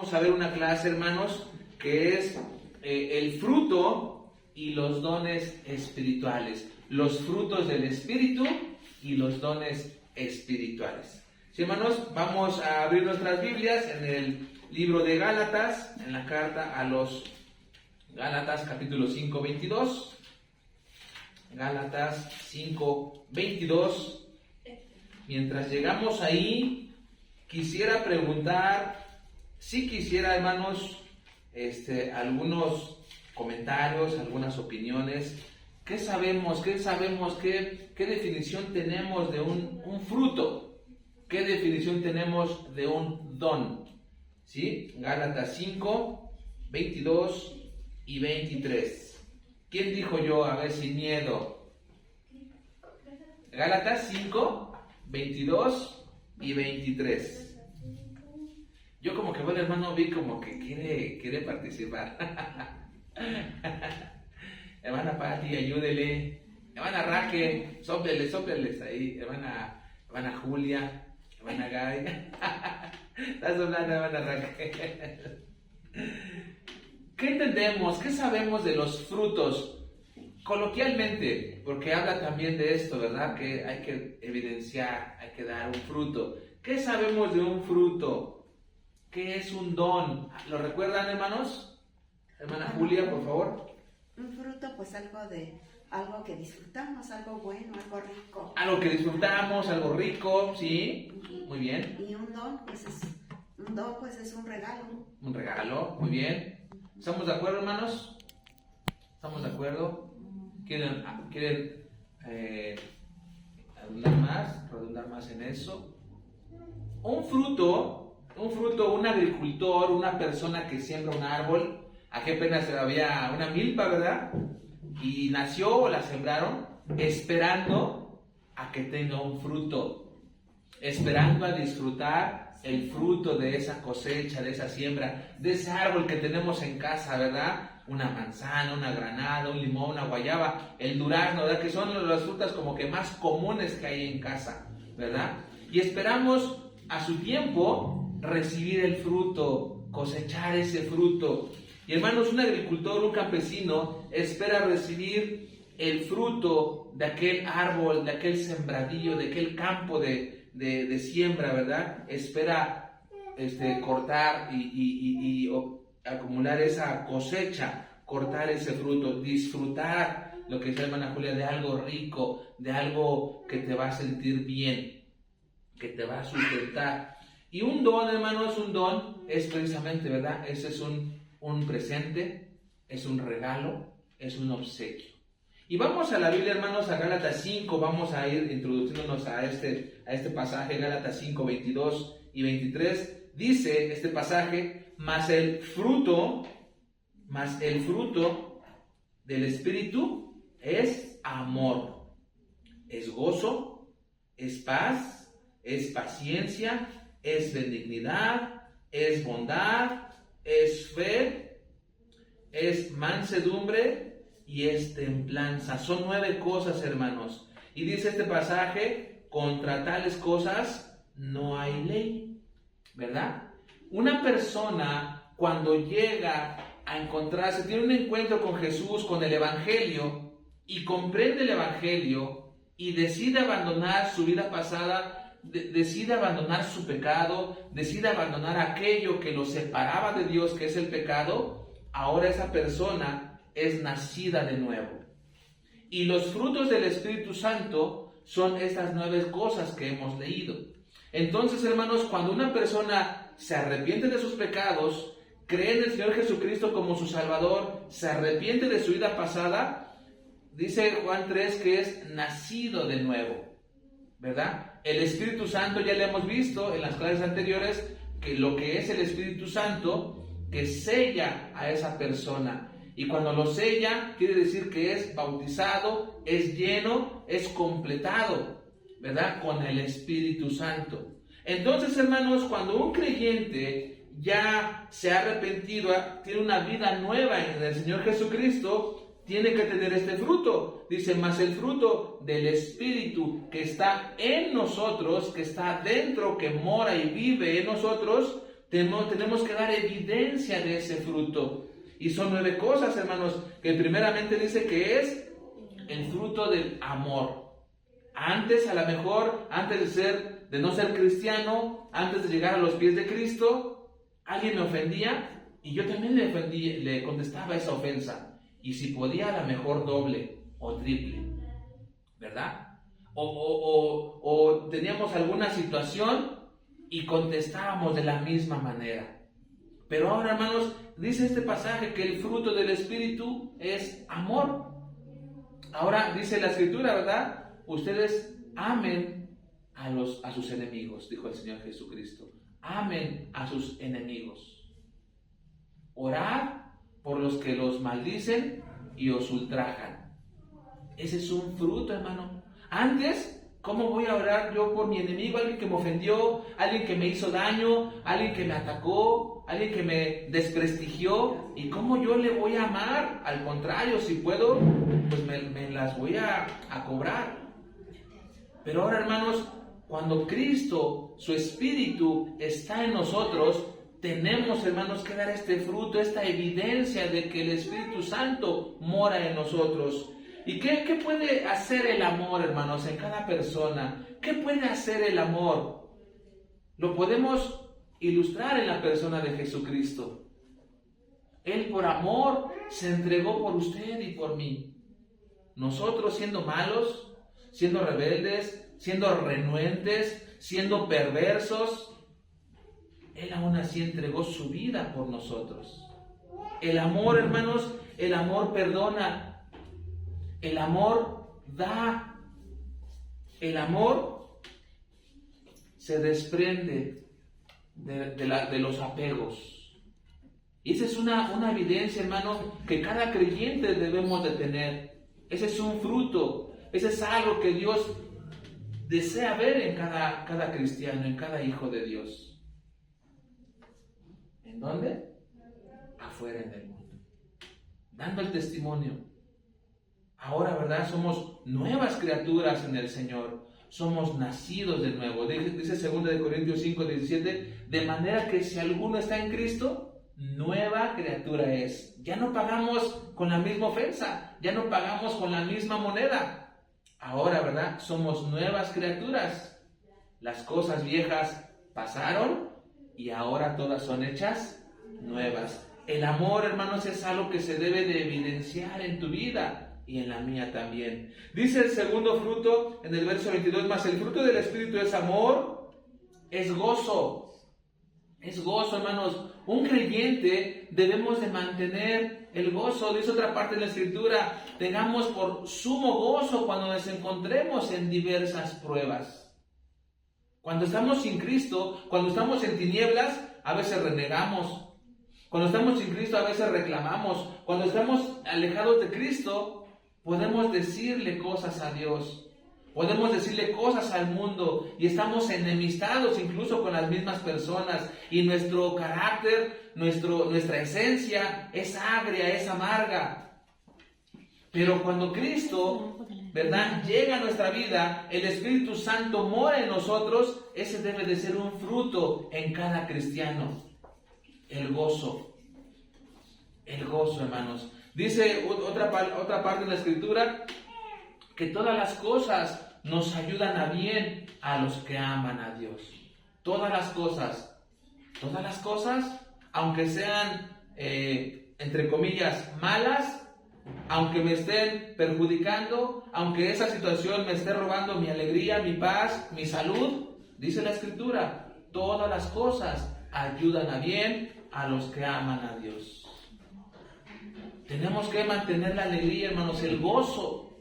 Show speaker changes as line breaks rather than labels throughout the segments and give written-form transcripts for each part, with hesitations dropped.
Vamos a ver una clase, hermanos, que es el fruto y los dones espirituales. Los frutos del Espíritu y los dones espirituales. Sí, hermanos, vamos a abrir nuestras Biblias en el libro de Gálatas, en la carta a los Gálatas, capítulo 5, 22. Gálatas 5, 22. Mientras llegamos ahí, quisiera preguntar, si quisiera, hermanos, algunos comentarios, algunas opiniones. ¿Qué sabemos? ¿Qué definición tenemos de un fruto? ¿Qué definición tenemos de un don? ¿Sí? Gálatas 5, 22 y 23. ¿Quién dijo yo? A ver, sin miedo. Gálatas 5, 22 y 23. Yo como que, bueno, hermano, vi como que quiere participar. Hermana Pati, ayúdele. Hermana Raque, sópleles ahí. Hermana Julia, hermana Gaby. Estás hablando, hermana Raque. ¿Qué entendemos? ¿Qué sabemos de los frutos? Coloquialmente, porque habla también de esto, ¿verdad? Que hay que evidenciar, hay que dar un fruto. ¿Qué sabemos de un fruto? ¿Qué es un don? ¿Lo recuerdan, hermanos? Hermana Julia, por favor.
Un fruto, pues algo que disfrutamos, algo bueno, algo rico.
Algo que disfrutamos, algo rico, ¿sí? Muy bien.
Y un don, pues es un regalo.
Un regalo, muy bien. ¿Estamos de acuerdo, hermanos? ¿Estamos de acuerdo? ¿Quieren redundar más en eso? Un fruto, un agricultor, una persona que siembra un árbol. Aquí apenas había una milpa, ¿verdad? Y nació o la sembraron esperando a que tenga un fruto, esperando a disfrutar el fruto de esa cosecha, de esa siembra, de ese árbol que tenemos en casa, ¿verdad? Una manzana, una granada, un limón, una guayaba, el durazno, ¿verdad? Que son las frutas como que más comunes que hay en casa, ¿verdad? Y esperamos a su tiempo recibir el fruto, cosechar ese fruto. Y hermanos, un agricultor, un campesino, espera recibir el fruto de aquel árbol, de aquel sembradío, de aquel campo de siembra, ¿verdad? Espera cortar y acumular esa cosecha, cortar ese fruto, disfrutar lo que dice la hermana Julia, de algo rico, de algo que te va a sentir bien, que te va a sustentar. Y un don, hermanos, es precisamente, ¿verdad? Ese es un presente, es un regalo, es un obsequio. Y vamos a la Biblia, hermanos, a Gálatas 5, vamos a ir introduciéndonos a este pasaje, Gálatas 5, 22 y 23. Dice este pasaje, mas el fruto del Espíritu es amor, es gozo, es paz, es paciencia, es benignidad, es bondad, es fe, es mansedumbre y es templanza. Son 9 cosas, hermanos. Y dice este pasaje, contra tales cosas no hay ley, ¿verdad? Una persona cuando llega a encontrarse, tiene un encuentro con Jesús, con el Evangelio, y comprende el Evangelio y decide abandonar su vida pasada, decide abandonar su pecado, decide abandonar aquello que lo separaba de Dios, que es el pecado. Ahora esa persona es nacida de nuevo. Y los frutos del Espíritu Santo son estas 9 cosas que hemos leído. Entonces, hermanos, cuando una persona se arrepiente de sus pecados, cree en el Señor Jesucristo como su Salvador, se arrepiente de su vida pasada, dice Juan 3 que es nacido de nuevo, ¿verdad? El Espíritu Santo, ya le hemos visto en las clases anteriores, que lo que es el Espíritu Santo, que sella a esa persona. Y cuando lo sella, quiere decir que es bautizado, es lleno, es completado, ¿verdad? Con el Espíritu Santo. Entonces, hermanos, cuando un creyente ya se ha arrepentido, tiene una vida nueva en el Señor Jesucristo, tiene que tener este fruto. Dice, mas el fruto del Espíritu que está en nosotros, que está dentro, que mora y vive en nosotros, Tenemos que dar evidencia de ese fruto. Y son 9 cosas, hermanos, que primeramente dice que es el fruto del amor. Antes, a lo mejor, antes de no ser cristiano, antes de llegar a los pies de Cristo, alguien me ofendía y yo también le contestaba esa ofensa. Y si podía, a lo mejor doble o triple, ¿verdad? O teníamos alguna situación y contestábamos de la misma manera. Pero ahora, hermanos, dice este pasaje que el fruto del Espíritu es amor. Ahora dice la Escritura, ¿verdad? Ustedes amen a sus enemigos, dijo el Señor Jesucristo. Amen a sus enemigos. Orad por los que los maldicen y os ultrajan. Ese es un fruto, hermano. Antes, ¿cómo voy a orar yo por mi enemigo? Alguien que me ofendió, alguien que me hizo daño, alguien que me atacó, alguien que me desprestigió. ¿Y cómo yo le voy a amar? Al contrario, si puedo, pues me las voy a cobrar. Pero ahora, hermanos, cuando Cristo, su Espíritu, está en nosotros, tenemos, hermanos, que dar este fruto, esta evidencia de que el Espíritu Santo mora en nosotros. ¿Y qué puede hacer el amor, hermanos, en cada persona? ¿Qué puede hacer el amor? Lo podemos ilustrar en la persona de Jesucristo. Él por amor se entregó por usted y por mí. Nosotros siendo malos, siendo rebeldes, siendo renuentes, siendo perversos, Él aún así entregó su vida por nosotros. El amor, hermanos, el amor perdona. El amor da. El amor se desprende de los apegos. Y esa es una evidencia, hermano, que cada creyente debemos de tener. Ese es un fruto. Ese es algo que Dios desea ver en cada cristiano, en cada hijo de Dios. ¿En dónde? Afuera en el mundo. Dando el testimonio. Ahora, ¿verdad? Somos nuevas criaturas en el Señor. Somos nacidos de nuevo. Dice 2 Corintios 5:17, de manera que si alguno está en Cristo, nueva criatura es. Ya no pagamos con la misma ofensa, ya no pagamos con la misma moneda. Ahora, ¿verdad? Somos nuevas criaturas. Las cosas viejas pasaron y ahora todas son hechas nuevas. El amor, hermanos, es algo que se debe de evidenciar en tu vida. Y en la mía también. Dice el segundo fruto en el verso 22, más el fruto del Espíritu es amor, es gozo. Es gozo, hermanos. Un creyente debemos de mantener el gozo. Dice otra parte de la Escritura, tengamos por sumo gozo cuando nos encontremos en diversas pruebas. Cuando estamos sin Cristo, cuando estamos en tinieblas, a veces renegamos. Cuando estamos sin Cristo, a veces reclamamos. Cuando estamos alejados de Cristo, podemos decirle cosas a Dios, podemos decirle cosas al mundo y estamos enemistados incluso con las mismas personas y nuestro carácter, nuestra esencia es agria, es amarga. Pero cuando Cristo, ¿verdad?, llega a nuestra vida, el Espíritu Santo mora en nosotros, ese debe de ser un fruto en cada cristiano. El gozo, hermanos. Dice otra parte de la Escritura que todas las cosas nos ayudan a bien a los que aman a Dios. Todas las cosas, aunque sean, entre comillas, malas, aunque me estén perjudicando, aunque esa situación me esté robando mi alegría, mi paz, mi salud, dice la Escritura, todas las cosas ayudan a bien a los que aman a Dios. Tenemos que mantener la alegría, hermanos, el gozo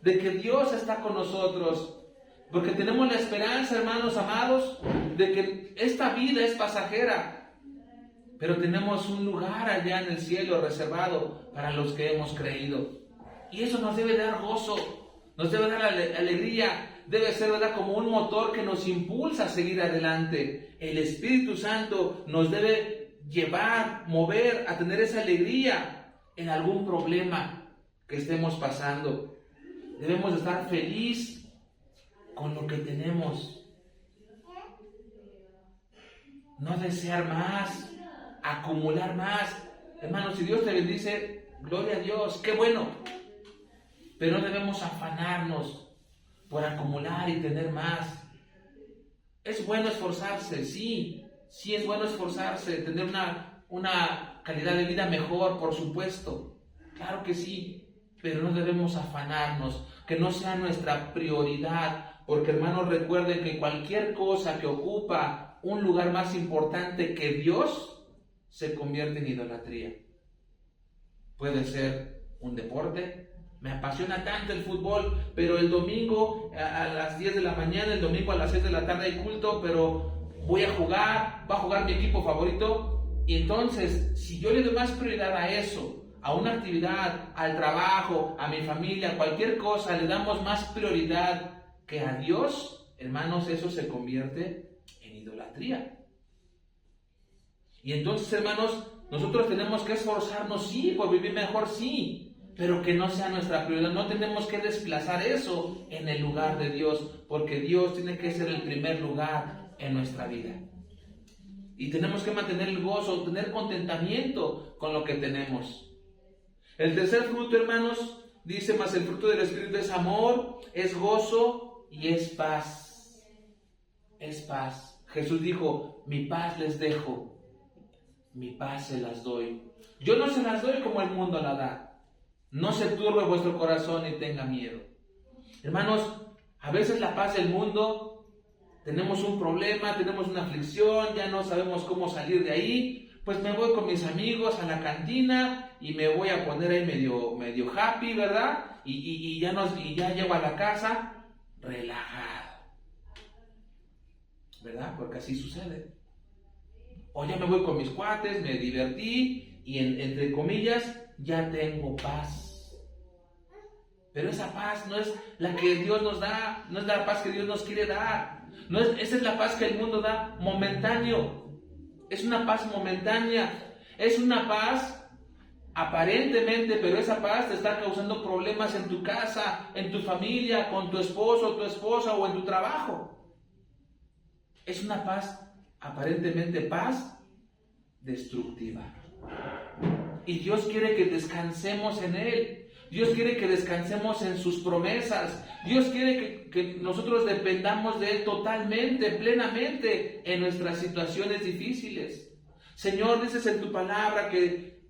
de que Dios está con nosotros, porque tenemos la esperanza, hermanos amados, de que esta vida es pasajera, pero tenemos un lugar allá en el cielo reservado para los que hemos creído, y eso nos debe dar gozo, nos debe dar alegría, debe ser, ¿verdad?, como un motor que nos impulsa a seguir adelante. El Espíritu Santo nos debe llevar, mover, a tener esa alegría en algún problema que estemos pasando. Debemos estar felices con lo que tenemos. no desear más, acumular más. Hermanos, si Dios te bendice, gloria a Dios, qué bueno. Pero no debemos afanarnos por acumular y tener más. Es bueno esforzarse, sí es bueno esforzarse, tener una calidad de vida mejor, por supuesto. Claro que sí, pero no debemos afanarnos, que no sea nuestra prioridad, porque hermanos, recuerden que cualquier cosa que ocupa un lugar más importante que Dios se convierte en idolatría. Puede ser un deporte. Me apasiona tanto el fútbol, pero el domingo a las 10 de la mañana, el domingo a las 6 de la tarde hay culto, pero va a jugar mi equipo favorito. Y entonces, si yo le doy más prioridad a eso, a una actividad, al trabajo, a mi familia, cualquier cosa, le damos más prioridad que a Dios, hermanos, eso se convierte en idolatría. Y entonces, hermanos, nosotros tenemos que esforzarnos, sí, por vivir mejor, sí, pero que no sea nuestra prioridad. No tenemos que desplazar eso en el lugar de Dios, porque Dios tiene que ser el primer lugar en nuestra vida. Y tenemos que mantener el gozo, tener contentamiento con lo que tenemos. El tercer fruto, hermanos, dice, más el fruto del Espíritu es amor, es gozo y es paz. Es paz. Jesús dijo, mi paz les dejo, mi paz se las doy. Yo no se las doy como el mundo la da. No se turbe vuestro corazón y tenga miedo. Hermanos, a veces la paz del mundo, tenemos un problema, tenemos una aflicción, ya no sabemos cómo salir de ahí, pues me voy con mis amigos a la cantina y me voy a poner ahí medio happy, ¿verdad? Y ya llego a la casa relajado, ¿verdad? Porque así sucede. O ya me voy con mis cuates, me divertí y entre comillas, ya tengo paz. Pero esa paz no es la que Dios nos da, no es la paz que Dios nos quiere dar. Esa es la paz que el mundo da momentáneo. Es una paz momentánea. Es una paz aparentemente, pero esa paz te está causando problemas en tu casa, en tu familia, con tu esposo, tu esposa o en tu trabajo. Es una paz, aparentemente paz destructiva. Y Dios quiere que descansemos en Él. Dios quiere que descansemos en sus promesas. Dios quiere que nosotros dependamos de Él totalmente, plenamente en nuestras situaciones difíciles. Señor, dices en tu palabra que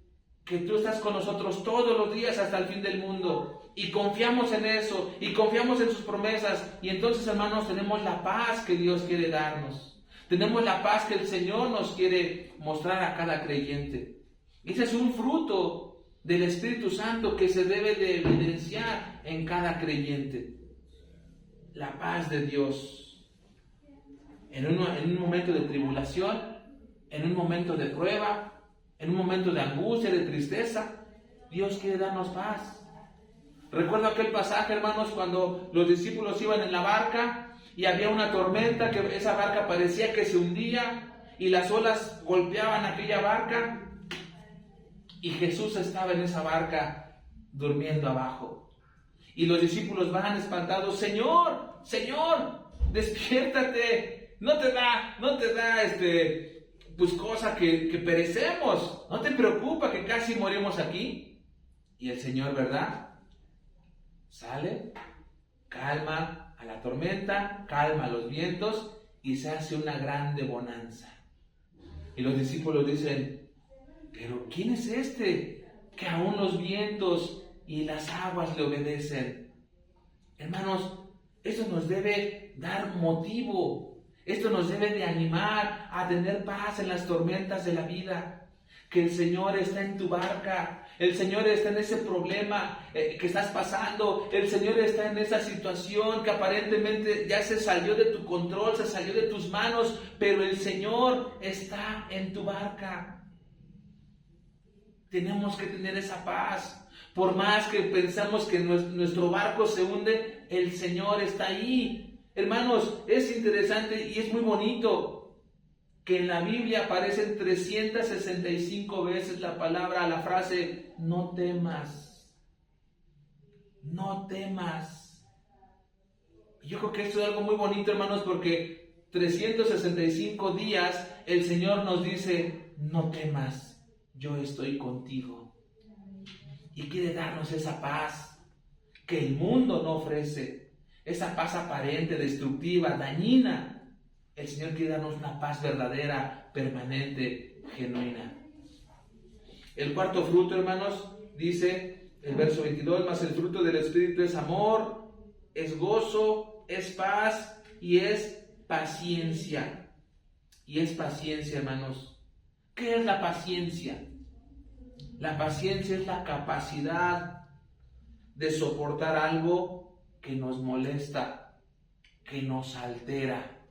tú estás con nosotros todos los días hasta el fin del mundo. Y confiamos en eso, y confiamos en sus promesas. Y entonces, hermanos, tenemos la paz que Dios quiere darnos. Tenemos la paz que el Señor nos quiere mostrar a cada creyente. Ese es un fruto del Espíritu Santo que se debe de evidenciar en cada creyente. La paz de Dios. En un momento de tribulación, en un momento de prueba, en un momento de angustia, de tristeza, Dios quiere darnos paz. Recuerdo aquel pasaje, hermanos, cuando los discípulos iban en la barca y había una tormenta, que esa barca parecía que se hundía y las olas golpeaban aquella barca. Y Jesús estaba en esa barca durmiendo abajo. Y los discípulos van espantados, Señor, despiértate, no te da, pues cosa que perecemos, no te preocupa que casi morimos aquí. Y el Señor, ¿verdad? Sale, calma a la tormenta, calma a los vientos y se hace una grande bonanza. Y los discípulos dicen, pero ¿quién es este que aún los vientos y las aguas le obedecen? Hermanos, esto nos debe dar motivo, esto nos debe de animar a tener paz en las tormentas de la vida. Que el Señor está en tu barca, el Señor está en ese problema que estás pasando, el Señor está en esa situación que aparentemente ya se salió de tu control, se salió de tus manos, pero el Señor está en tu barca. Tenemos que tener esa paz. Por más que pensamos que nuestro barco se hunde, el Señor está ahí. Hermanos, es interesante y es muy bonito que en la Biblia aparecen 365 veces la frase, no temas. No temas. Yo creo que esto es algo muy bonito, hermanos, porque 365 días el Señor nos dice, no temas, yo estoy contigo. Y quiere darnos esa paz que el mundo no ofrece, esa paz aparente, destructiva, dañina. El Señor quiere darnos una paz verdadera, permanente, genuina. El cuarto fruto, hermanos, dice el verso 22, mas el fruto del Espíritu es amor, es gozo, es paz y es paciencia. Y es paciencia, hermanos. ¿Qué es la paciencia? La paciencia es la capacidad de soportar algo que nos molesta, que nos altera.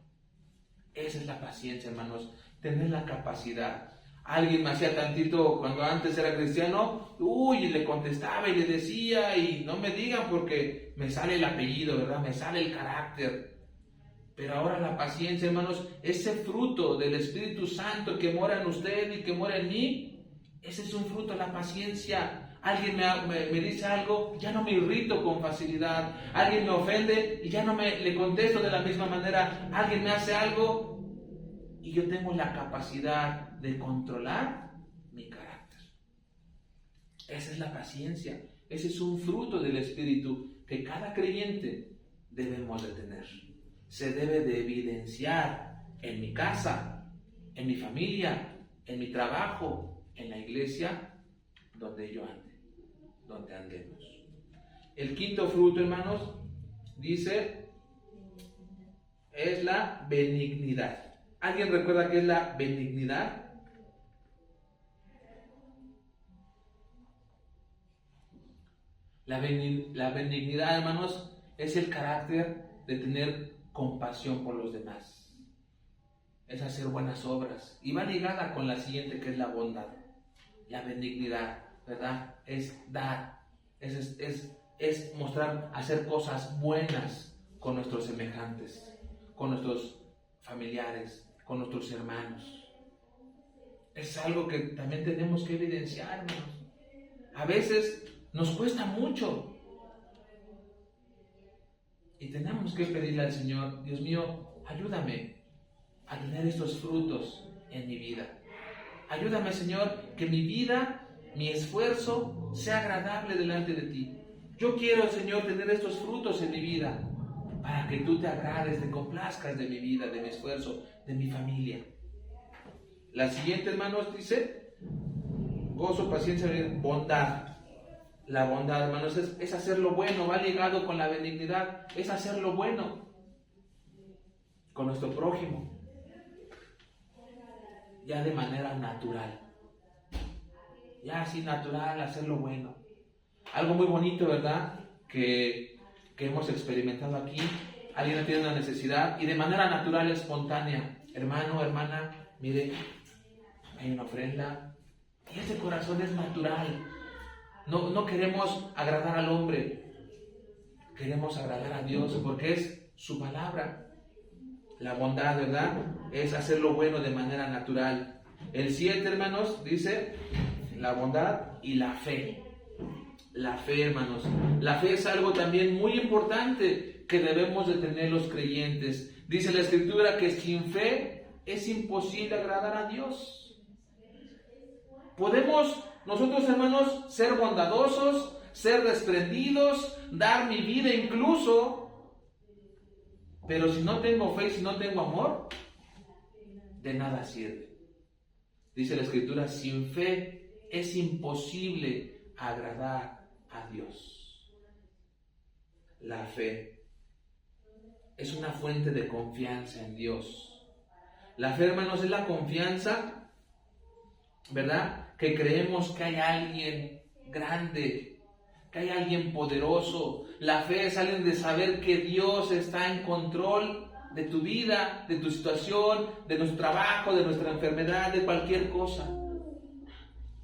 Esa es la paciencia, hermanos. Tener la capacidad. Alguien me hacía tantito cuando antes era cristiano, y le contestaba y le decía, y no me digan porque me sale el apellido, ¿verdad? Me sale el carácter. Pero ahora la paciencia, hermanos, ese fruto del Espíritu Santo que mora en usted y que mora en mí, ese es un fruto de la paciencia. Alguien me dice algo, ya no me irrito con facilidad. Alguien me ofende y ya no le contesto de la misma manera. Alguien me hace algo y yo tengo la capacidad de controlar mi carácter. Esa es la paciencia. Ese es un fruto del Espíritu que cada creyente debemos de tener. Se debe de evidenciar en mi casa, en mi familia, en mi trabajo, en la iglesia, donde yo ande, donde andemos. El quinto fruto, hermanos, dice, es la benignidad. ¿Alguien recuerda qué es la benignidad? La benignidad, hermanos, es el carácter de tener compasión por los demás. Es hacer buenas obras. Y va ligada con la siguiente, que es la bondad. La benignidad, ¿verdad? Es dar. Es mostrar, hacer cosas buenas con nuestros semejantes, con nuestros familiares, con nuestros hermanos. Es algo que también tenemos que evidenciar, hermanos. A veces nos cuesta mucho. Y tenemos que pedirle al Señor, Dios mío, ayúdame a tener estos frutos en mi vida. Ayúdame, Señor, que mi vida, mi esfuerzo sea agradable delante de ti. Yo quiero, Señor, tener estos frutos en mi vida para que tú te agrades, te complazcas de mi vida, de mi esfuerzo, de mi familia. La siguiente, hermanos, dice, gozo, paciencia, bondad. La bondad, hermanos, es hacer lo bueno, va ligado con la benignidad, es hacer lo bueno con nuestro prójimo, ya de manera natural, ya así natural, hacer lo bueno. Algo muy bonito, ¿verdad? Que hemos experimentado aquí. Alguien tiene una necesidad y de manera natural, espontánea, hermano, hermana, mire, hay una ofrenda, y ese corazón es natural. No queremos agradar al hombre, queremos agradar a Dios porque es su palabra. La bondad, ¿verdad? Es hacer lo bueno de manera natural. El 7, hermanos, dice la bondad y la fe. La fe, hermanos. La fe es algo también muy importante que debemos de tener los creyentes. Dice la Escritura que sin fe es imposible agradar a Dios. Podemos nosotros, hermanos, ser bondadosos, ser desprendidos, dar mi vida incluso, pero si no tengo fe, si no tengo amor, de nada sirve. Dice la Escritura, sin fe es imposible agradar a Dios. La fe es una fuente de confianza en Dios. La fe, hermanos, es la confianza, ¿verdad? Que creemos que hay alguien grande, que hay alguien poderoso. La fe es alguien de saber que Dios está en control de tu vida, de tu situación, de nuestro trabajo, de nuestra enfermedad, de cualquier cosa.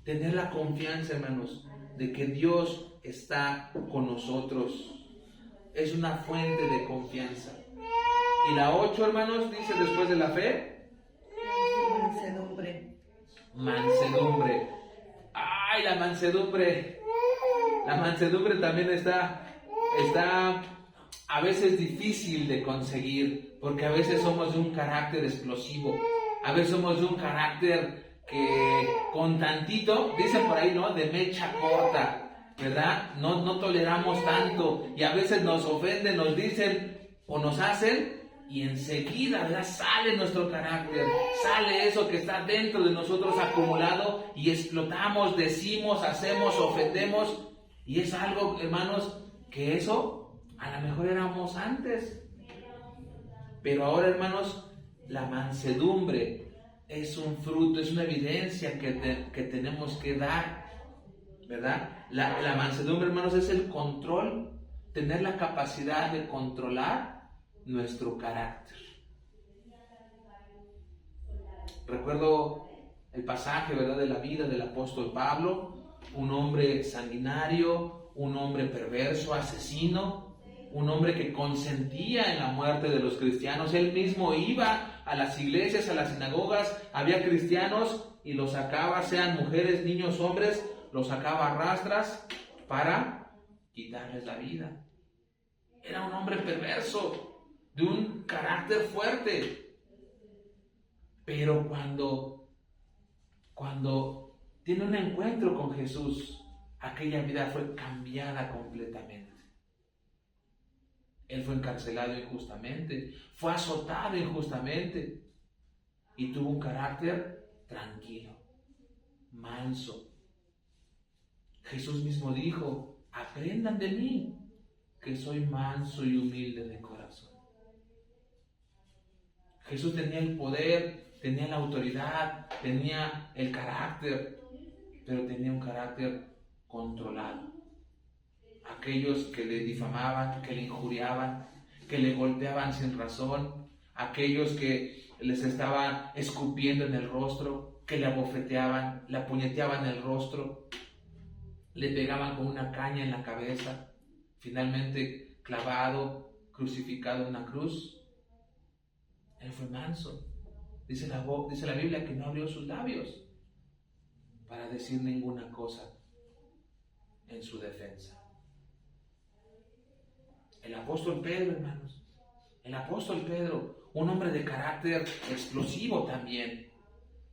Tener la confianza, hermanos, de que Dios está con nosotros. Es una fuente de confianza. Y la 8, hermanos, dice después de la fe,
mansedumbre.
Mansedumbre. ¡Ay, la mansedumbre! La mansedumbre también está a veces difícil de conseguir, porque a veces somos de un carácter explosivo. A veces somos de un carácter que con tantito, dicen por ahí, ¿no? De mecha corta, ¿verdad? No toleramos tanto y a veces nos ofenden, nos dicen o nos hacen y enseguida, ¿verdad? Sale nuestro carácter, sale eso que está dentro de nosotros acumulado y explotamos, decimos, hacemos, ofendemos y es algo, hermanos, que eso a lo mejor éramos antes. Pero ahora, hermanos, la mansedumbre es un fruto, es una evidencia que tenemos que dar, ¿verdad? La mansedumbre, hermanos, es el control, tener la capacidad de controlar nuestro carácter. Recuerdo el pasaje, ¿verdad?, de la vida del apóstol Pablo, un hombre sanguinario, un hombre perverso, asesino, un hombre que consentía en la muerte de los cristianos. Él mismo iba a las iglesias, a las sinagogas, había cristianos y los sacaba, sean mujeres, niños, hombres, los sacaba a rastras para quitarles la vida. Era un hombre perverso, de un carácter fuerte. Pero cuando tiene un encuentro con Jesús, aquella vida fue cambiada completamente. Él fue encarcelado injustamente, fue azotado injustamente y tuvo un carácter tranquilo, manso. Jesús mismo dijo: aprendan de mí, que soy manso y humilde de corazón. Jesús tenía el poder, tenía la autoridad, tenía el carácter, pero tenía un carácter controlado. Aquellos que le difamaban, que le injuriaban, que le golpeaban sin razón, aquellos que les estaban escupiendo en el rostro, que le abofeteaban, le apuñeteaban el rostro, le pegaban con una caña en la cabeza, finalmente clavado, crucificado en una cruz. Él fue manso. Dice la Biblia que no abrió sus labios para decir ninguna cosa en su defensa. El apóstol Pedro, hermanos, el apóstol Pedro, un hombre de carácter explosivo también.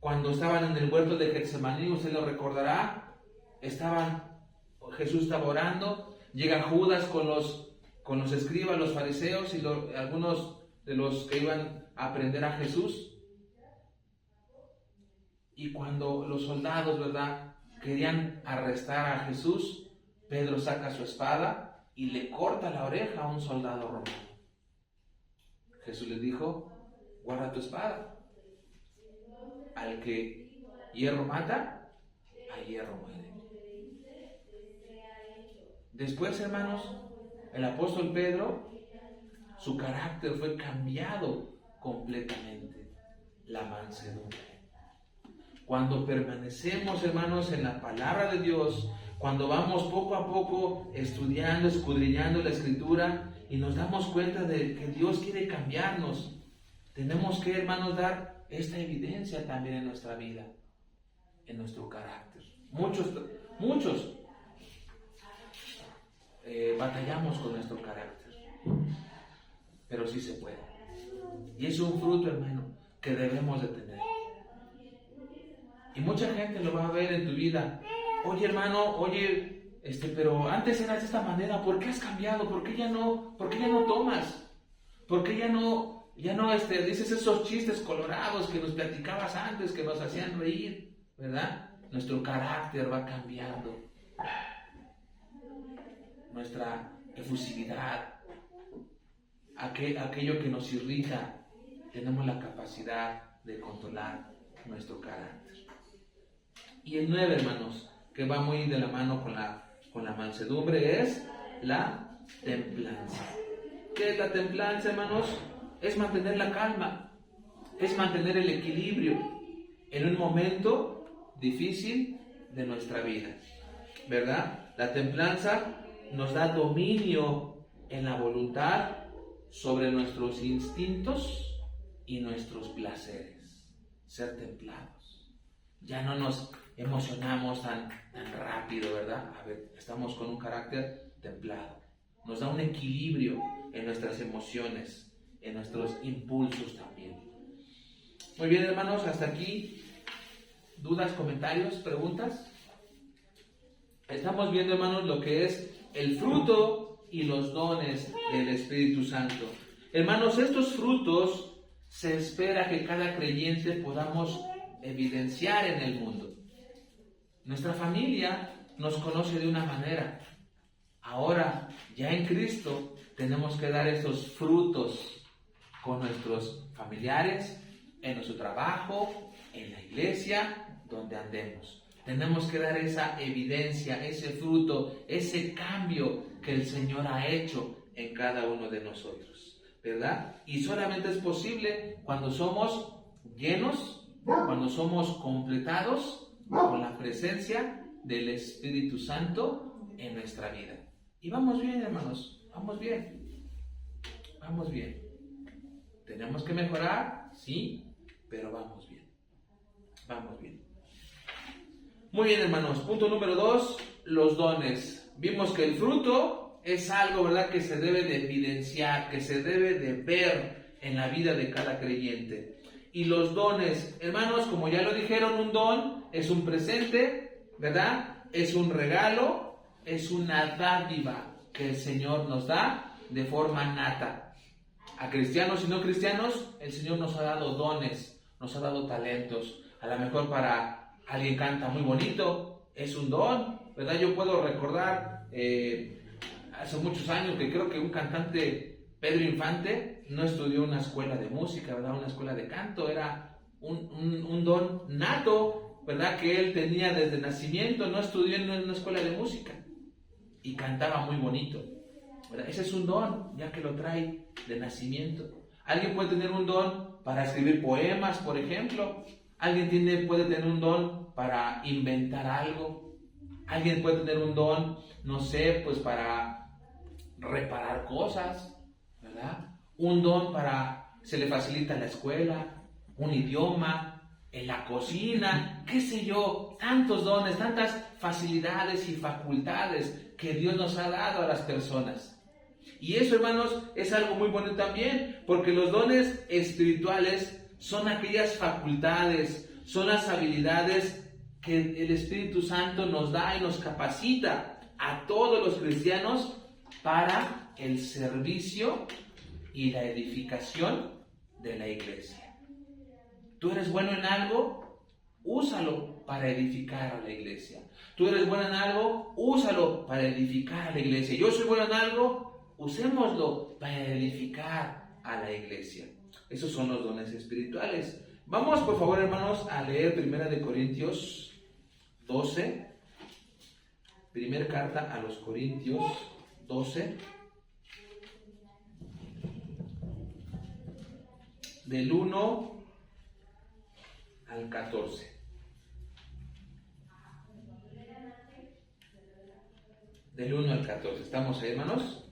Cuando estaban en el huerto de Getsemaní, usted lo recordará, Jesús estaba orando, llega Judas con los escribas, los fariseos y algunos de los que iban a prender a Jesús. Y cuando los soldados, ¿verdad?, querían arrestar a Jesús, Pedro saca su espada y le corta la oreja a un soldado romano. Jesús les dijo: guarda tu espada. Al que hierro mata, a hierro muere. Después, hermanos, el apóstol Pedro, su carácter fue cambiado completamente. La mansedumbre. Cuando permanecemos, hermanos, en la palabra de Dios, cuando vamos poco a poco estudiando, escudriñando la Escritura y nos damos cuenta de que Dios quiere cambiarnos, tenemos que, hermanos, dar esta evidencia también en nuestra vida, en nuestro carácter. Muchos batallamos con nuestro carácter, pero sí se puede. Y es un fruto, hermano, que debemos de tener. Y mucha gente lo va a ver en tu vida. Oye, hermano, pero antes eras de esta manera, ¿por qué has cambiado? ¿Por qué ya no tomas? ¿Por qué ya no dices esos chistes colorados que nos platicabas antes, que nos hacían reír, ¿verdad? Nuestro carácter va cambiando. Nuestra efusividad, aquello que nos irrita, tenemos la capacidad de controlar nuestro carácter. Y el 9, hermanos, que va muy de la mano con la mansedumbre, es la templanza. ¿Qué es la templanza, hermanos? Es mantener la calma, es mantener el equilibrio en un momento difícil de nuestra vida, ¿verdad? La templanza nos da dominio en la voluntad sobre nuestros instintos y nuestros placeres. Ser templados. Ya no nos emocionamos tan rápido, ¿verdad? A ver, estamos con un carácter templado. Nos da un equilibrio en nuestras emociones, en nuestros impulsos también. Muy bien, hermanos, hasta aquí. ¿Dudas, comentarios, preguntas? Estamos viendo, hermanos, lo que es el fruto y los dones del Espíritu Santo. Hermanos, estos frutos se espera que cada creyente podamos evidenciar en el mundo. Nuestra familia nos conoce de una manera. Ahora, ya en Cristo, tenemos que dar esos frutos con nuestros familiares, en nuestro trabajo, en la iglesia, donde andemos. Tenemos que dar esa evidencia, ese fruto, ese cambio que el Señor ha hecho en cada uno de nosotros, ¿verdad? Y solamente es posible cuando somos llenos, cuando somos completados con la presencia del Espíritu Santo en nuestra vida. Y vamos bien, hermanos, vamos bien, vamos bien. ¿Tenemos que mejorar? Sí, pero vamos bien, vamos bien. Muy bien, hermanos, punto número 2, los dones. Vimos que el fruto es algo, ¿verdad?, que se debe de evidenciar, que se debe de ver en la vida de cada creyente. Y los dones, hermanos, como ya lo dijeron, un don es un presente, ¿verdad? Es un regalo, es una dádiva que el Señor nos da de forma nata. A cristianos y no cristianos, el Señor nos ha dado dones, nos ha dado talentos. A lo mejor para alguien canta muy bonito, es un don, ¿verdad? Yo puedo recordar hace muchos años que creo que un cantante, Pedro Infante, no estudió una escuela de música, ¿verdad? Una escuela de canto, era un don nato, ¿verdad? Que él tenía desde nacimiento, no estudió en una escuela de música y cantaba muy bonito, ¿verdad? Ese es un don, ya que lo trae de nacimiento. Alguien puede tener un don para escribir poemas, por ejemplo. Alguien puede tener un don para inventar algo. Alguien puede tener un don, no sé, pues para reparar cosas, ¿verdad? Un don para, se le facilita en la escuela, un idioma, en la cocina, qué sé yo, tantos dones, tantas facilidades y facultades que Dios nos ha dado a las personas. Y eso, hermanos, es algo muy bueno también, porque los dones espirituales son aquellas facultades, son las habilidades que el Espíritu Santo nos da y nos capacita a todos los cristianos para el servicio y la edificación de la iglesia. Tú eres bueno en algo, úsalo para edificar a la iglesia. Tú eres bueno en algo, úsalo para edificar a la iglesia. Yo soy bueno en algo, usémoslo para edificar a la iglesia. Esos son los dones espirituales. Vamos, por favor, hermanos, a leer 1 Corintios 12. Primera carta a los Corintios 12. Del 1 al 14. Del 1 al 14. ¿Estamos ahí, hermanos?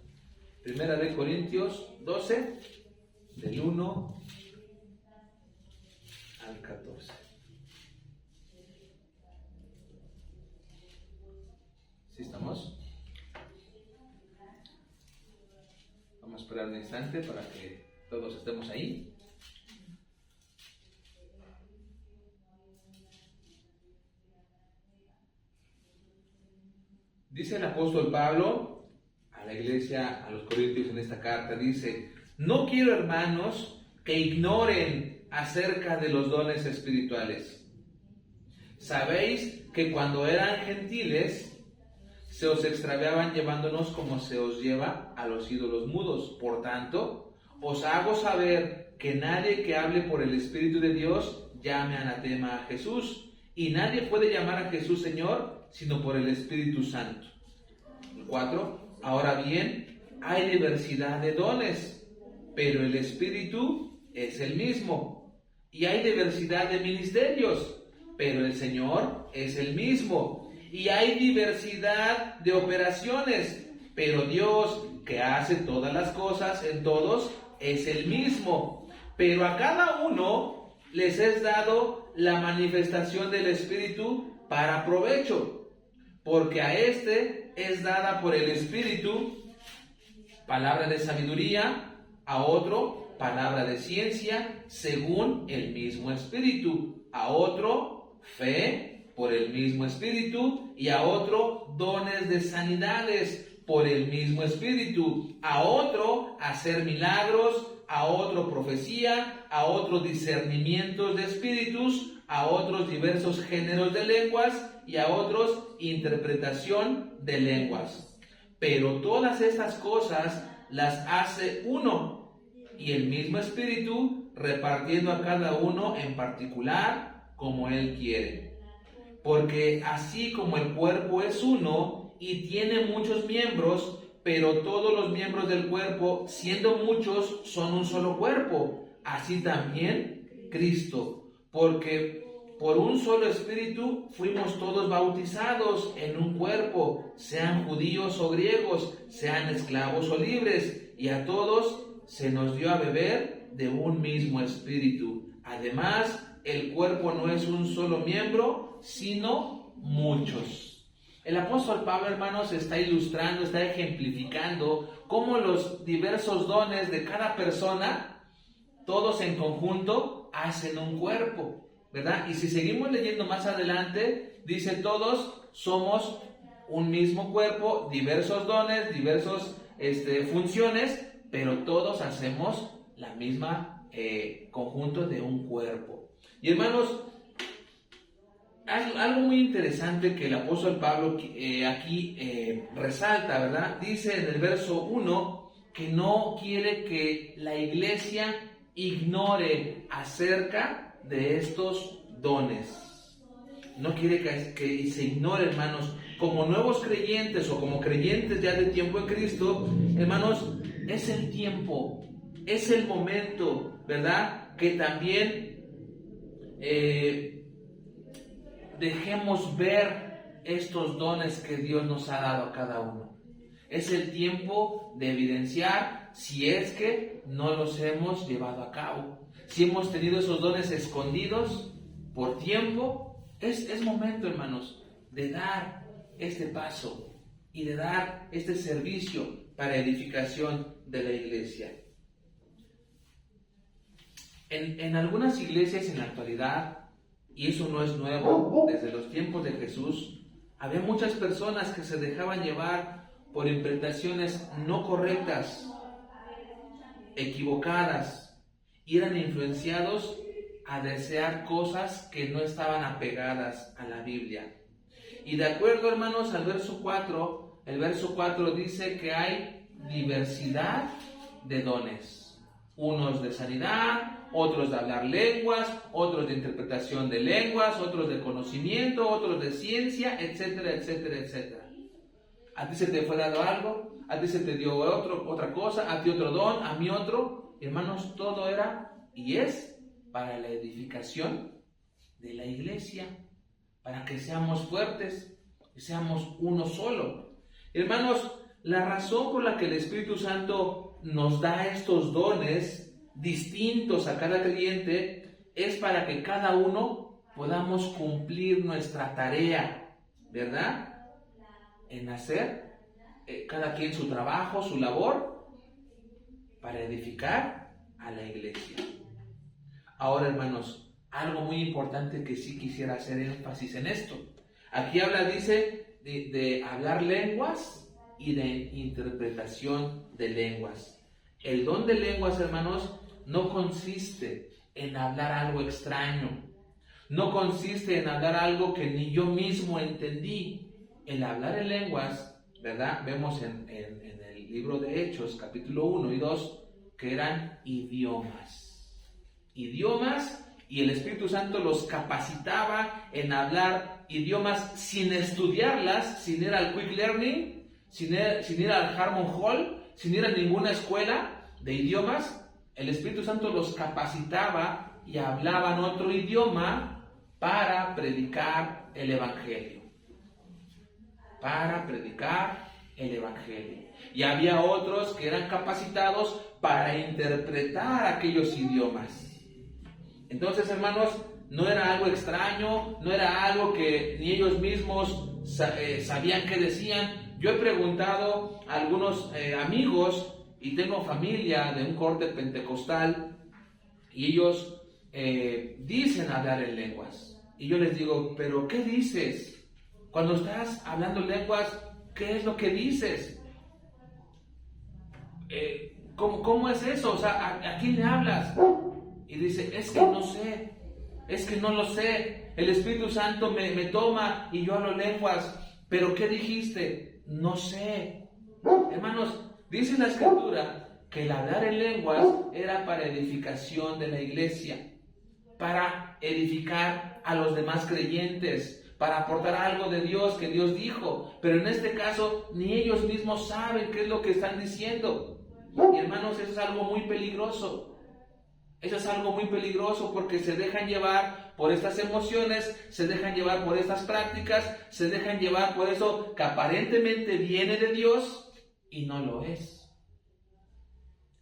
1 Corintios 12. Del 1 al 14. ¿Sí estamos? Vamos a esperar un instante para que todos estemos ahí. Dice el apóstol Pablo a la iglesia, a los Corintios en esta carta, dice: no quiero, hermanos, que ignoren acerca de los dones espirituales. Sabéis que cuando eran gentiles, se os extraviaban llevándonos como se os lleva a los ídolos mudos. Por tanto, os hago saber que nadie que hable por el Espíritu de Dios llame anatema a Jesús, y nadie puede llamar a Jesús Señor, sino por el Espíritu Santo. 4. Ahora bien, hay diversidad de dones, pero el Espíritu es el mismo. Y hay diversidad de ministerios, pero el Señor es el mismo. Y hay diversidad de operaciones, pero Dios, que hace todas las cosas en todos, es el mismo. Pero a cada uno les es dado la manifestación del Espíritu para provecho, porque a este es dada por el Espíritu palabra de sabiduría, a otro palabra de ciencia, según el mismo Espíritu, a otro fe por el mismo Espíritu, y a otro dones de sanidades por el mismo Espíritu, a otro hacer milagros, a otro profecía, a otros discernimientos de espíritus, a otros diversos géneros de lenguas y a otros interpretación de lenguas. Pero todas estas cosas las hace uno y el mismo Espíritu, repartiendo a cada uno en particular como Él quiere. Porque así como el cuerpo es uno y tiene muchos miembros, pero todos los miembros del cuerpo, siendo muchos, son un solo cuerpo, así también Cristo. Porque por un solo Espíritu fuimos todos bautizados en un cuerpo, sean judíos o griegos, sean esclavos o libres, y a todos se nos dio a beber de un mismo Espíritu. Además, el cuerpo no es un solo miembro, sino muchos. El apóstol Pablo, hermanos, está ilustrando, está ejemplificando cómo los diversos dones de cada persona, todos en conjunto, hacen un cuerpo, ¿verdad? Y si seguimos leyendo más adelante, dice: todos somos un mismo cuerpo, diversos dones, diversas funciones, pero todos hacemos la misma conjunto de un cuerpo. Y hermanos, algo muy interesante que el apóstol Pablo aquí resalta, ¿verdad? Dice en el verso 1 que no quiere que la iglesia ignore acerca de estos dones. No quiere que se ignore, hermanos. Como nuevos creyentes o como creyentes ya de tiempo en Cristo, hermanos, es el tiempo, es el momento, ¿verdad? Que también dejemos ver estos dones que Dios nos ha dado a cada uno. Es el tiempo de evidenciar si es que no los hemos llevado a cabo. Si hemos tenido esos dones escondidos por tiempo, es momento, hermanos, de dar este paso y de dar este servicio para edificación de la iglesia. En algunas iglesias en la actualidad, y eso no es nuevo, desde los tiempos de Jesús, había muchas personas que se dejaban llevar por interpretaciones no correctas, equivocadas, y eran influenciados a desear cosas que no estaban apegadas a la Biblia. Y de acuerdo, hermanos, al verso 4, el verso 4 dice que hay diversidad de dones, unos de sanidad, otros de hablar lenguas, otros de interpretación de lenguas, otros de conocimiento, otros de ciencia, etcétera, etcétera, etcétera. A ti se te fue dado algo, a ti se te dio otra cosa, a ti otro don, a mí otro. Hermanos, todo era y es para la edificación de la iglesia, para que seamos fuertes, que seamos uno solo. Hermanos, la razón por la que el Espíritu Santo nos da estos dones distintos a cada creyente es para que cada uno podamos cumplir nuestra tarea, ¿verdad? En hacer cada quien su trabajo, su labor, para edificar a la iglesia. Ahora, hermanos, algo muy importante que sí quisiera hacer énfasis en esto. Aquí dice de hablar lenguas y de interpretación de lenguas. El don de lenguas, hermanos, no consiste en hablar algo extraño. No consiste en hablar algo que ni yo mismo entendí. El hablar en lenguas, ¿verdad? Vemos en el libro de Hechos, capítulo 1 y 2, que eran idiomas. Idiomas, y el Espíritu Santo los capacitaba en hablar idiomas sin estudiarlas, sin ir al Quick Learning, sin ir al Harmon Hall, sin ir a ninguna escuela de idiomas. El Espíritu Santo los capacitaba y hablaban otro idioma para predicar el Evangelio. Para predicar el Evangelio. Y había otros que eran capacitados para interpretar aquellos idiomas. Entonces, hermanos, no era algo extraño, no era algo que ni ellos mismos sabían qué decían. Yo he preguntado a algunos amigos, y tengo familia de un corte pentecostal, y ellos dicen hablar en lenguas. Y yo les digo, ¿pero qué dices? Cuando estás hablando lenguas, ¿qué es lo que dices? ¿Cómo es eso? O sea, ¿a quién le hablas? Y dice, es que no sé, es que no lo sé. El Espíritu Santo me toma y yo hablo lenguas. ¿Pero qué dijiste? No sé. Hermanos, dice la Escritura que el hablar en lenguas era para edificación de la iglesia, para edificar a los demás creyentes, para aportar algo de Dios que Dios dijo. Pero en este caso, ni ellos mismos saben qué es lo que están diciendo. Y hermanos, eso es algo muy peligroso. Eso es algo muy peligroso porque se dejan llevar por estas emociones, se dejan llevar por estas prácticas, se dejan llevar por eso que aparentemente viene de Dios y no lo es.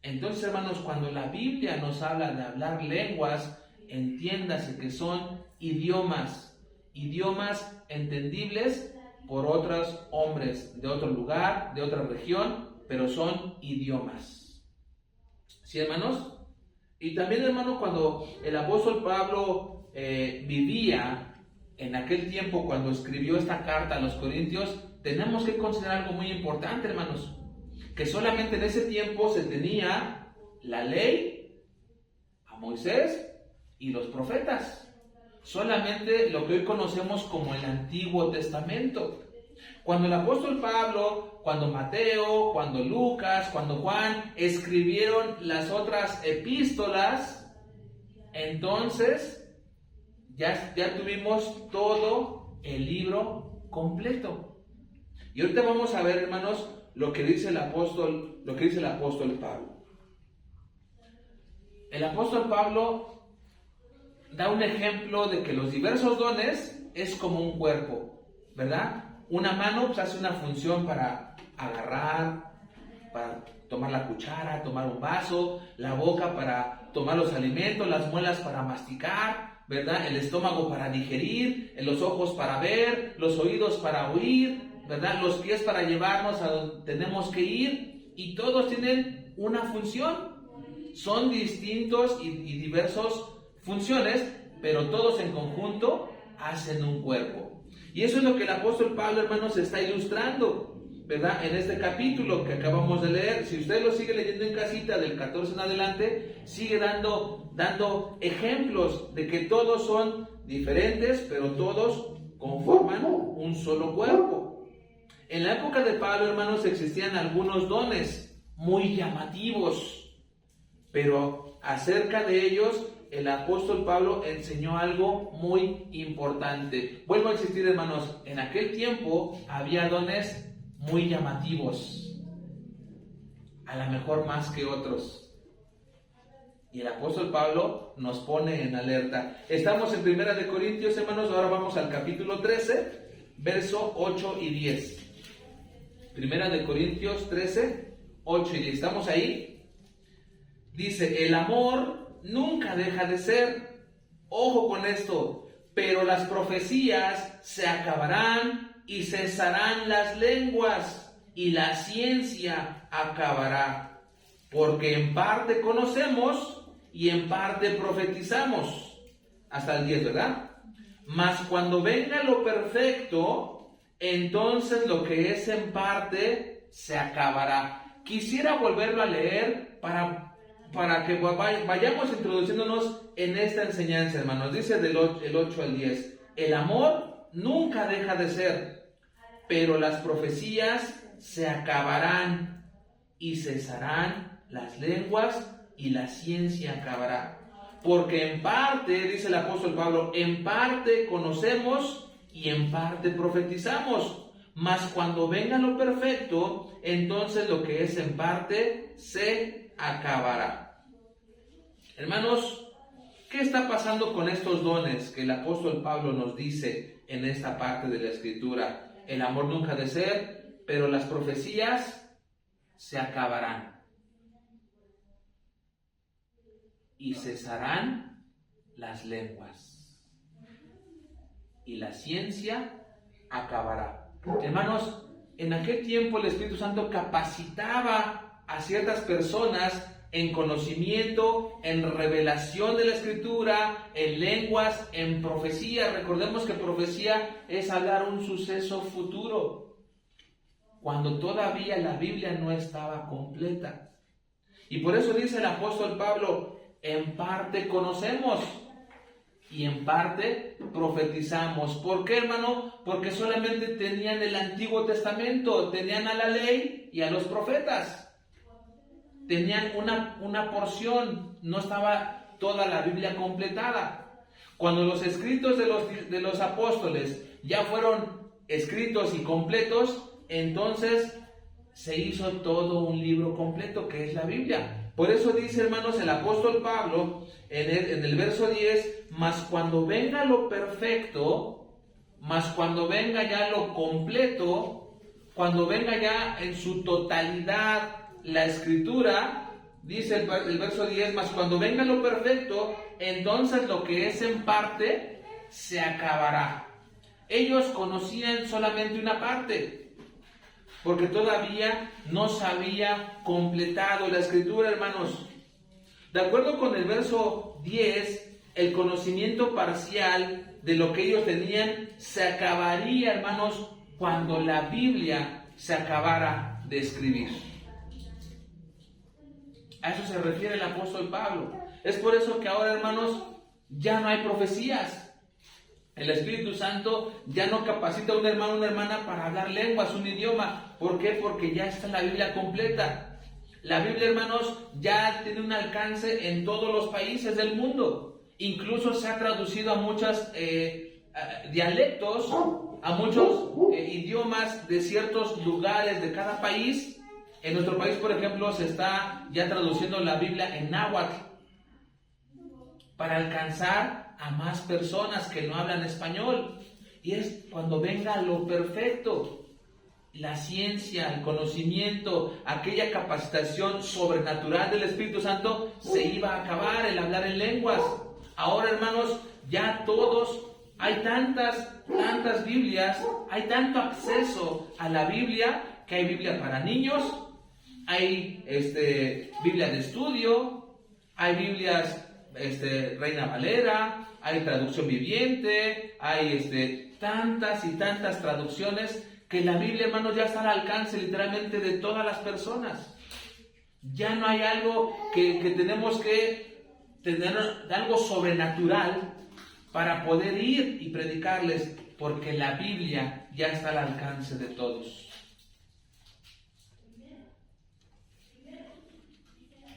Entonces, hermanos, cuando la Biblia nos habla de hablar lenguas, entiéndase que son idiomas entendibles por otros hombres de otro lugar, de otra región, pero son idiomas. ¿Sí, hermanos? Y también, hermano, cuando el apóstol Pablo vivía en aquel tiempo, cuando escribió esta carta a los Corintios, tenemos que considerar algo muy importante, hermanos, que solamente en ese tiempo se tenía la ley, a Moisés y los profetas. Solamente lo que hoy conocemos como el Antiguo Testamento. Cuando el apóstol Pablo, cuando Mateo, cuando Lucas, cuando Juan escribieron las otras epístolas, entonces ya tuvimos todo el libro completo. Y ahorita vamos a ver, hermanos, lo que dice el apóstol Pablo. El apóstol Pablo da un ejemplo de que los diversos dones es como un cuerpo, ¿verdad? Una mano pues, hace una función para agarrar, para tomar la cuchara, tomar un vaso, la boca para tomar los alimentos, las muelas para masticar, ¿verdad? El estómago para digerir, los ojos para ver, los oídos para oír, ¿verdad? Los pies para llevarnos a donde tenemos que ir, y todos tienen una función. Son distintos y diversos funciones, pero todos en conjunto hacen un cuerpo. Y eso es lo que el apóstol Pablo, hermanos, está ilustrando, ¿verdad? En este capítulo que acabamos de leer. Si usted lo sigue leyendo en casita, del 14 en adelante, sigue dando ejemplos de que todos son diferentes, pero todos conforman un solo cuerpo. En la época de Pablo, hermanos, existían algunos dones muy llamativos, pero acerca de ellos el apóstol Pablo enseñó algo muy importante. Vuelvo a insistir, hermanos, en aquel tiempo había dones muy llamativos, a lo mejor más que otros. Y el apóstol Pablo nos pone en alerta. Estamos en 1 de Corintios, hermanos, ahora vamos al capítulo 13, verso 8 y 10. 1 de Corintios 13, 8 y 10. ¿Estamos ahí? Dice, el amor nunca deja de ser. Ojo con esto. Pero las profecías se acabarán y cesarán las lenguas y la ciencia acabará. Porque en parte conocemos y en parte profetizamos. Hasta el 10, ¿verdad? Mas cuando venga lo perfecto, entonces lo que es en parte se acabará. Quisiera volverlo a leer para que vayamos introduciéndonos en esta enseñanza, hermanos. Dice el 8 al 10. El amor nunca deja de ser, pero las profecías se acabarán y cesarán las lenguas y la ciencia acabará. Porque en parte, dice el apóstol Pablo, en parte conocemos y en parte profetizamos. Mas cuando venga lo perfecto, entonces lo que es en parte se acabará. Hermanos, ¿qué está pasando con estos dones que el apóstol Pablo nos dice en esta parte de la Escritura? El amor nunca ha de ser, pero las profecías se acabarán y cesarán las lenguas y la ciencia acabará. Hermanos, en aquel tiempo el Espíritu Santo capacitaba a ciertas personas en conocimiento, en revelación de la Escritura, en lenguas, en profecía. Recordemos que profecía es hablar un suceso futuro, cuando todavía la Biblia no estaba completa. Y por eso dice el apóstol Pablo, en parte conocemos y en parte profetizamos. ¿Por qué, hermano? Porque solamente tenían el Antiguo Testamento, tenían a la ley y a los profetas. Tenían una porción, no estaba toda la Biblia completada. Cuando los escritos de los apóstoles ya fueron escritos y completos, entonces se hizo todo un libro completo que es la Biblia. Por eso dice, hermanos, el apóstol Pablo en el verso 10, mas cuando venga lo perfecto, mas cuando venga ya lo completo, cuando venga ya en su totalidad la Escritura, dice el verso 10, mas cuando venga lo perfecto, entonces lo que es en parte se acabará. Ellos conocían solamente una parte, porque todavía no se había completado la Escritura, hermanos. De acuerdo con el verso 10, el conocimiento parcial de lo que ellos tenían se acabaría, hermanos, cuando la Biblia se acabara de escribir. A eso se refiere el apóstol Pablo. Es por eso que ahora, hermanos, ya no hay profecías. El Espíritu Santo ya no capacita a un hermano o una hermana para hablar lenguas, un idioma. ¿Por qué? Porque ya está la Biblia completa. La Biblia, hermanos, ya tiene un alcance en todos los países del mundo. Incluso se ha traducido a muchos dialectos, a muchos idiomas de ciertos lugares de cada país. En nuestro país, por ejemplo, se está ya traduciendo la Biblia en náhuatl para alcanzar a más personas que no hablan español. Y es cuando venga lo perfecto, la ciencia, el conocimiento, aquella capacitación sobrenatural del Espíritu Santo, se iba a acabar el hablar en lenguas. Ahora, hermanos, ya todos, hay tantas Biblias, hay tanto acceso a la Biblia, que hay Biblia para niños, hay Biblia de estudio, hay Biblias Reina Valera, hay traducción viviente, hay tantas y tantas traducciones, que la Biblia, hermanos, ya está al alcance literalmente de todas las personas. Ya no hay algo que tenemos que tener, algo sobrenatural para poder ir y predicarles, porque la Biblia ya está al alcance de todos.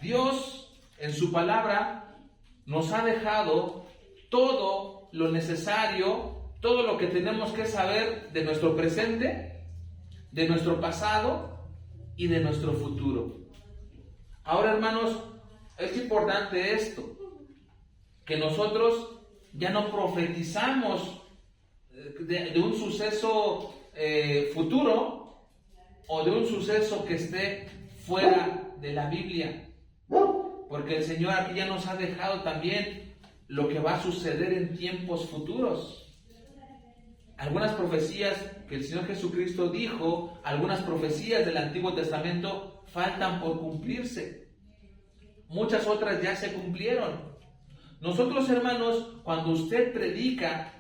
Dios, en su palabra, nos ha dejado todo lo necesario, todo lo que tenemos que saber de nuestro presente, de nuestro pasado y de nuestro futuro. Ahora, hermanos, es importante esto, que nosotros ya no profetizamos de un suceso futuro o de un suceso que esté fuera de la Biblia, porque el Señor aquí ya nos ha dejado también lo que va a suceder en tiempos futuros. Algunas profecías que el Señor Jesucristo dijo, algunas profecías del Antiguo Testamento faltan por cumplirse. Muchas otras ya se cumplieron. Nosotros, hermanos, cuando usted predica,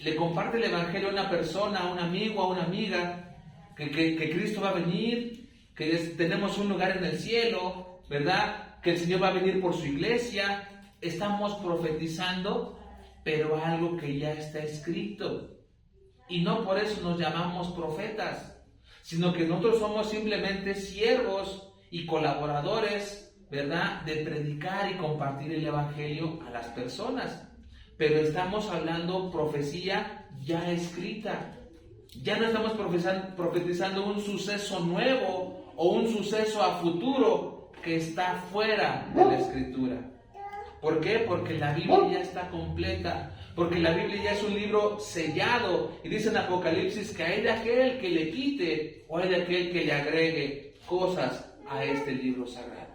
le comparte el Evangelio a una persona, a un amigo, a una amiga, que Cristo va a venir, que tenemos un lugar en el cielo, ¿verdad? Que el Señor va a venir por su iglesia. Estamos profetizando, pero algo que ya está escrito. Y no por eso nos llamamos profetas, sino que nosotros somos simplemente siervos y colaboradores, ¿verdad?, de predicar y compartir el Evangelio a las personas. Pero estamos hablando profecía ya escrita. Ya no estamos profetizando un suceso nuevo o un suceso a futuro que está fuera de la Escritura. ¿Por qué? Porque la Biblia ya está completa. Porque la Biblia ya es un libro sellado. Y dice en Apocalipsis que hay de aquel que le quite o hay de aquel que le agregue cosas a este libro sagrado.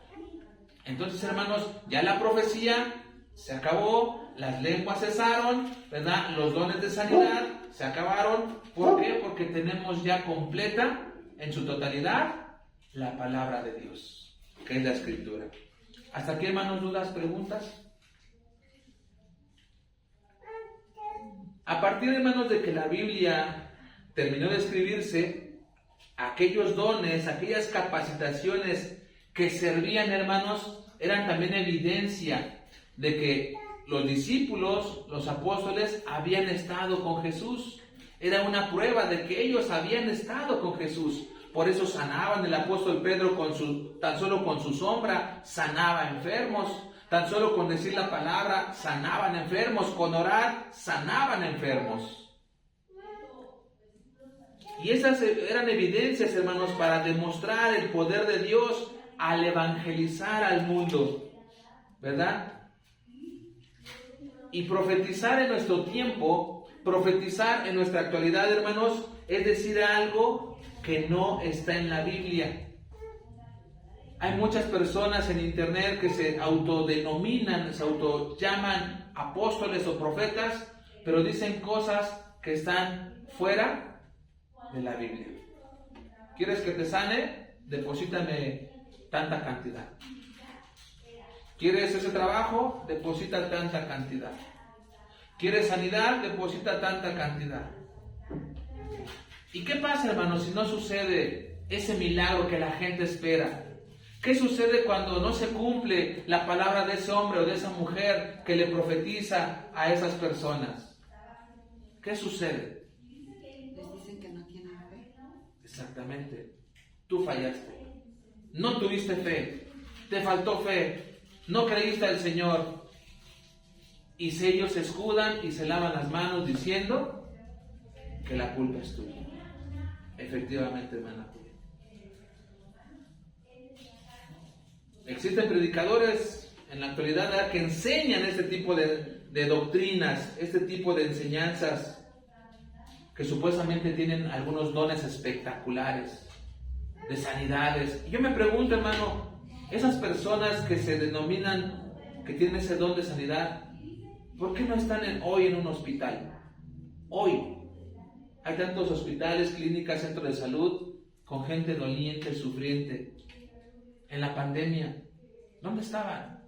Entonces, hermanos, ya la profecía se acabó, las lenguas cesaron, ¿verdad? Los dones de sanidad se acabaron. ¿Por qué? Porque tenemos ya completa, en su totalidad, la palabra de Dios. que es la Escritura. ¿Hasta aquí, hermanos, dudas, preguntas? A partir, hermanos, de que la Biblia terminó de escribirse, aquellos dones, aquellas capacitaciones que servían, hermanos, eran también evidencia de que los discípulos, los apóstoles, habían estado con Jesús. Era una prueba de que ellos habían estado con Jesús. Por eso sanaban. El apóstol Pedro tan solo con su sombra sanaba enfermos. Tan solo con decir la palabra sanaban enfermos. Con orar sanaban enfermos. Y esas eran evidencias, hermanos, para demostrar el poder de Dios al evangelizar al mundo, ¿verdad? Y profetizar en nuestro tiempo, profetizar en nuestra actualidad, hermanos, es decir algo que no está en la Biblia. Hay muchas personas en internet que se autodenominan, se autollaman apóstoles o profetas, pero dicen cosas que están fuera de la Biblia. ¿Quieres que te sane? Deposítame tanta cantidad. ¿Quieres ese trabajo? Deposita tanta cantidad. ¿Quieres sanidad? Deposita tanta cantidad. ¿Y qué pasa, hermanos, si no sucede ese milagro que la gente espera? ¿Qué sucede cuando no se cumple la palabra de ese hombre o de esa mujer que le profetiza a esas personas? ¿Qué sucede?
Les dicen que no tienen fe.
Exactamente. Tú fallaste. No tuviste fe. Te faltó fe. No creíste al Señor. Y si ellos se escudan y se lavan las manos diciendo que la culpa es tuya. Efectivamente, hermana. Existen predicadores en la actualidad que enseñan este tipo de doctrinas, este tipo de enseñanzas, que supuestamente tienen algunos dones espectaculares, de sanidades. Y yo me pregunto, hermano, esas personas que se denominan que tienen ese don de sanidad, ¿por qué no están hoy en un hospital? Hoy hay tantos hospitales, clínicas, centros de salud con gente doliente, sufriente. En la pandemia, ¿dónde estaban?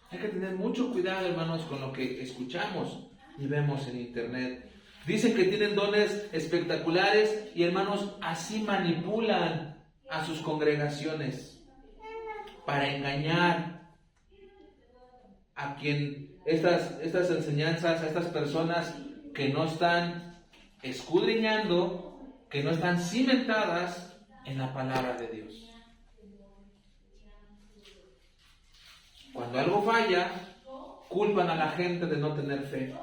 Hay que tener mucho cuidado, hermanos, con lo que escuchamos y vemos en internet. Dicen que tienen dones espectaculares y, hermanos, así manipulan a sus congregaciones para engañar a quien estas enseñanzas, a estas personas que no están escudriñando, que no están cimentadas en la palabra de Dios. Cuando algo falla, culpan a la gente de no tener fe.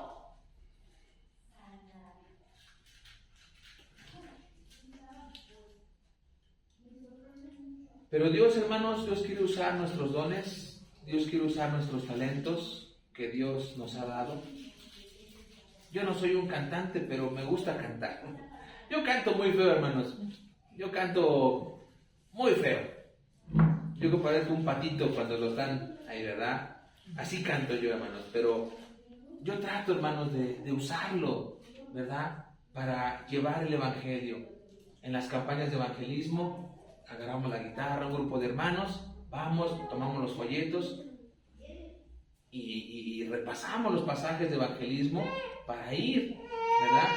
Pero Dios, hermanos, Dios quiere usar nuestros dones, Dios quiere usar nuestros talentos que Dios nos ha dado. Yo no soy un cantante, pero me gusta cantar. Yo canto muy feo, hermanos. Yo canto muy feo. Yo que parezco un patito cuando lo están ahí, ¿verdad? Así canto yo, hermanos. Pero yo trato, hermanos, de usarlo, ¿verdad? Para llevar el evangelio. En las campañas de evangelismo, agarramos la guitarra, un grupo de hermanos, vamos, tomamos los folletos y repasamos los pasajes de evangelismo para ir, ¿verdad?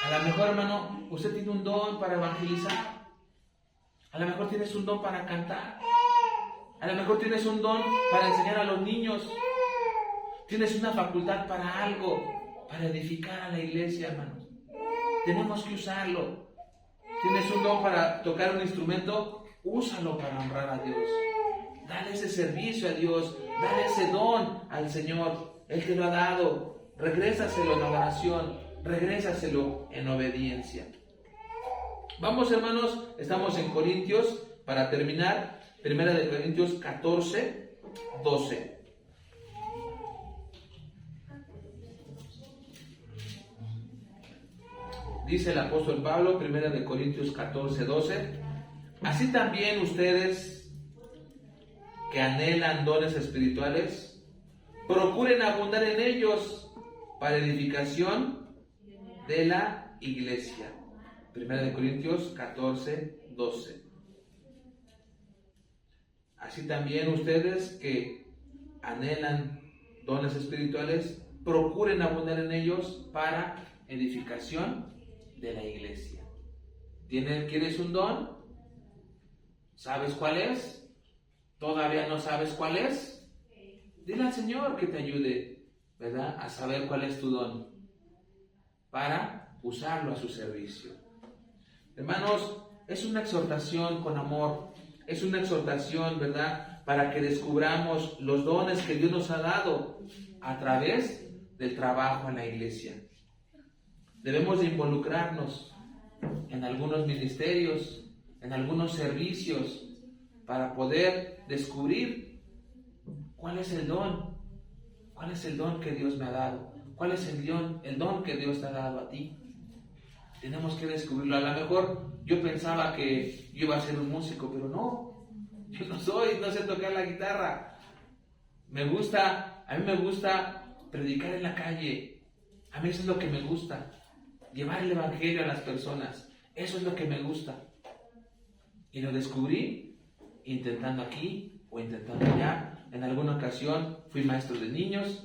A lo mejor, hermano, usted tiene un don para evangelizar. A lo mejor tienes un don para cantar. A lo mejor tienes un don para enseñar a los niños. Tienes una facultad para algo, para edificar a la iglesia, hermanos. Tenemos que usarlo. Tienes un don para tocar un instrumento, úsalo para honrar a Dios. Dale ese servicio a Dios. Dale ese don al Señor. Él te lo ha dado. Regrésaselo en oración. Regrésaselo en obediencia. Vamos, hermanos, estamos en Corintios, para terminar, 1 Corintios 14, 12. Dice el apóstol Pablo, 1 Corintios 14, 12. Así también ustedes que anhelan dones espirituales, procuren abundar en ellos para edificación de la iglesia. 1 Corintios 14, 12. Así también ustedes que anhelan dones espirituales, procuren abundar en ellos para edificación de la iglesia. ¿Quieres un don? ¿Sabes cuál es? ¿Todavía no sabes cuál es? Dile al Señor que te ayude, ¿verdad?, a saber cuál es tu don para usarlo a su servicio. Hermanos, es una exhortación con amor, es una exhortación, ¿verdad?, para que descubramos los dones que Dios nos ha dado a través del trabajo en la iglesia. Debemos de involucrarnos en algunos ministerios, en algunos servicios, para poder descubrir cuál es el don que Dios me ha dado, cuál es el don que Dios te ha dado a ti. Tenemos que descubrirlo. A lo mejor yo pensaba que yo iba a ser un músico, pero no, yo no sé tocar la guitarra. A mí me gusta predicar en la calle. A mí eso es lo que me gusta, llevar el evangelio a las personas. Eso es lo que me gusta. Y lo descubrí intentando aquí o intentando allá. En alguna ocasión fui maestro de niños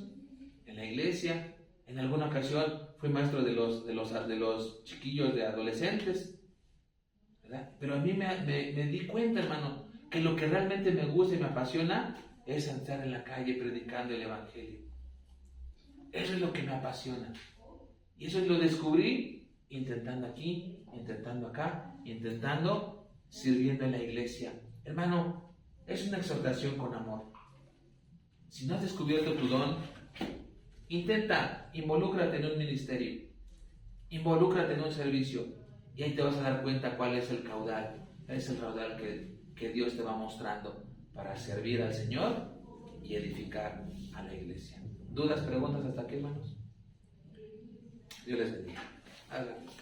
en la iglesia. En alguna ocasión fui maestro de los chiquillos, de adolescentes, ¿verdad? Pero a mí me di cuenta, hermano, que lo que realmente me gusta y me apasiona es estar en la calle predicando el evangelio. Eso es lo que me apasiona. Y eso lo descubrí intentando aquí, intentando acá, intentando sirviendo en la iglesia. Hermano, es una exhortación con amor. Si no has descubierto tu don, involúcrate en un ministerio, involúcrate en un servicio, y ahí te vas a dar cuenta cuál es el caudal. Es el caudal que Dios te va mostrando para servir al Señor y edificar a la iglesia. ¿Dudas, preguntas hasta aquí, hermanos? Dios les bendiga. Adelante.